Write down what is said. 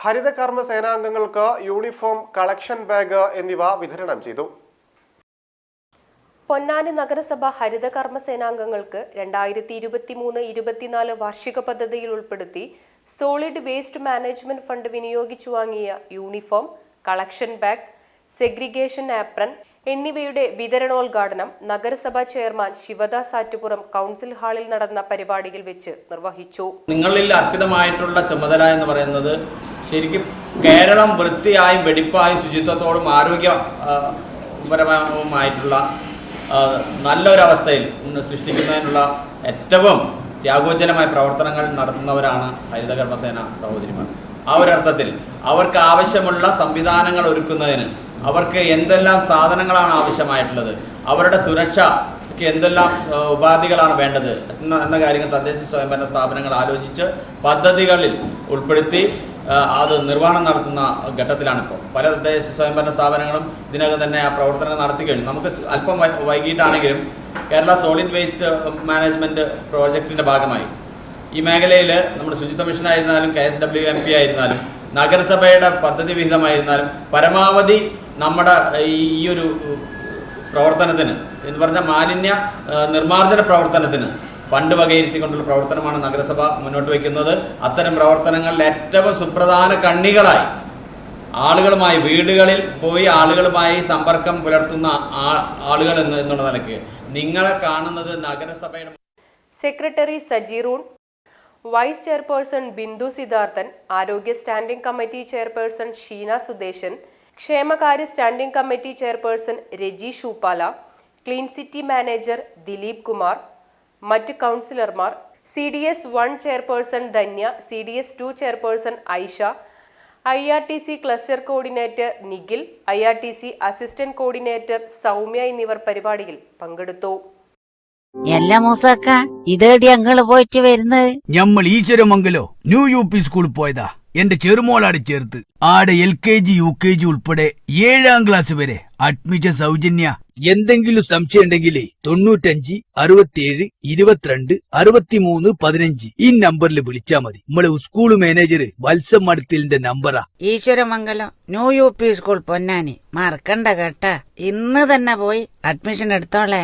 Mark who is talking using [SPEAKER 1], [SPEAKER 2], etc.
[SPEAKER 1] ഹരിതകർമ്മ സേനാംഗങ്ങൾക്ക് uniform, collection bag എന്നിവ വിതരണം ചെയ്തു.
[SPEAKER 2] പൊന്നാനി നഗരസഭ ഹരിതകർമ്മ സേനാംഗങ്ങൾക്ക് 2023-24 വാർഷിക പദ്ധതിയിൽ ഉൾപ്പെടുത്തി സോളിഡ് വേസ്റ്റ് മാനേജ്മെന്റ് ഫണ്ട് വിനിയോഗിച്ചു വാങ്ങിയ uniform, collection bag, segregation apron എന്നിവയുടെ വിതരണോദ്ഘാടനം നഗരസഭാ ചെയർമാൻ ശിവദാസ് ആറ്റുപുറം കൗൺസിൽ ഹാളിൽ നടന്ന പരിപാടിയിൽ വെച്ച് നിർവഹിച്ചു.
[SPEAKER 3] നിങ്ങളിൽ അർപ്പിതമായിട്ടുള്ള ചുമതല എന്ന് പറയുന്നത് ശരിക്കും കേരളം വൃത്തിയായും വെടിപ്പായും ശുചിത്വത്തോടും ആരോഗ്യപരമായിട്ടുള്ള നല്ലൊരവസ്ഥയിൽ സൃഷ്ടിക്കുന്നതിനുള്ള ഏറ്റവും ത്യാഗോജ്ജലമായ പ്രവർത്തനങ്ങൾ നടത്തുന്നവരാണ് ഹരിതകർമ്മസേന സഹോദരിമാർ. ആ ഒരർത്ഥത്തിൽ അവർക്ക് ആവശ്യമുള്ള സംവിധാനങ്ങൾ ഒരുക്കുന്നതിന് അവർക്ക് എന്തെല്ലാം സാധനങ്ങളാണ് ആവശ്യമായിട്ടുള്ളത്, അവരുടെ സുരക്ഷയ്ക്ക് എന്തെല്ലാം ഉപാധികളാണ് വേണ്ടത് എന്ന കാര്യങ്ങൾ തദ്ദേശ സ്വയംഭരണ സ്ഥാപനങ്ങൾ ആലോചിച്ച് പദ്ധതികളിൽ ഉൾപ്പെടുത്തി അത് നിർവഹണം നടത്തുന്ന ഘട്ടത്തിലാണിപ്പോൾ. പല തദ്ദേശ സ്വയംഭരണ സ്ഥാപനങ്ങളും ഇതിനകം തന്നെ ആ പ്രവർത്തനങ്ങൾ നടത്തി കഴിഞ്ഞു. നമുക്ക് അല്പം വൈകിട്ടാണെങ്കിലും കേരള സോളിഡ് വേസ്റ്റ് മാനേജ്മെൻറ്റ് പ്രോജക്റ്റിൻ്റെ ഭാഗമായി ഈ മേഖലയിൽ നമ്മുടെ ശുചിത്വ മിഷനായിരുന്നാലും KSWMP ആയിരുന്നാലും നഗരസഭയുടെ പദ്ധതി വിഹിതമായിരുന്നാലും പരമാവധി നമ്മുടെ ഈ ഒരു പ്രവർത്തനത്തിന് എന്ന് പറഞ്ഞാൽ മാലിന്യ നിർമ്മാർജ്ജന പ്രവർത്തനത്തിന് ഫണ്ട് വകയിരുത്തിക്കൊണ്ടുള്ള പ്രവർത്തനമാണ് നഗരസഭ മുന്നോട്ട് വയ്ക്കുന്നത്. അത്തരം പ്രവർത്തനങ്ങളിൽ ഏറ്റവും സുപ്രധാന കണ്ണികളായി ആളുകളുമായി വീടുകളിൽ പോയി ആളുകളുമായി സമ്പർക്കം പുലർത്തുന്ന ആളുകൾ എന്നുള്ള നിലയ്ക്ക് നിങ്ങളെ കാണുന്നത് നഗരസഭയുടെ
[SPEAKER 2] സെക്രട്ടറി സജീറൂൺ, വൈസ് ചെയർപേഴ്സൺ ബിന്ദു സിദ്ധാർത്ഥൻ, ആരോഗ്യ standing committee chairperson Sheena Sudeshan, ക്ഷേമകാര്യ standing committee chairperson Reji Shooppala, clean city manager Dileep Kumar, മറ്റ് കൗൺസിലർമാർ, CDS 1 chairperson Dhanya, CDS 2 chairperson Aisha, IRTC cluster coordinator Nikhil, IRTC assistant coordinator Soumya എന്നിവർ പരിപാടിയിൽ പങ്കെടുത്തു.
[SPEAKER 4] എല്ലാ മൂസക്ക ഇതേടി ഞങ്ങള് പോയിട്ട് വരുന്നത്
[SPEAKER 5] ഞമ്മൾ ഈശ്വരമംഗലോ ന്യൂ UP സ്കൂളിൽ പോയതാ. എന്റെ ചെറുമോളാട് ചേർത്ത് ആടെ LKG UKG ഉൾപ്പെടെ 7ാം ക്ലാസ് വരെ അഡ്മിഷൻ സൗജന്യ. എന്തെങ്കിലും സംശയം ഉണ്ടെങ്കിലേ 95 67 22 63 15 ഈ നമ്പറിൽ വിളിച്ചാ മതി. നമ്മളെ സ്കൂൾ മാനേജർ വത്സം മടത്തിലിന്റെ നമ്പറാ.
[SPEAKER 4] Eswaramangalam new UP school Ponnani മറക്കണ്ട കേട്ടാ. ഇന്ന് തന്നെ പോയി അഡ്മിഷൻ എടുത്തോളേ.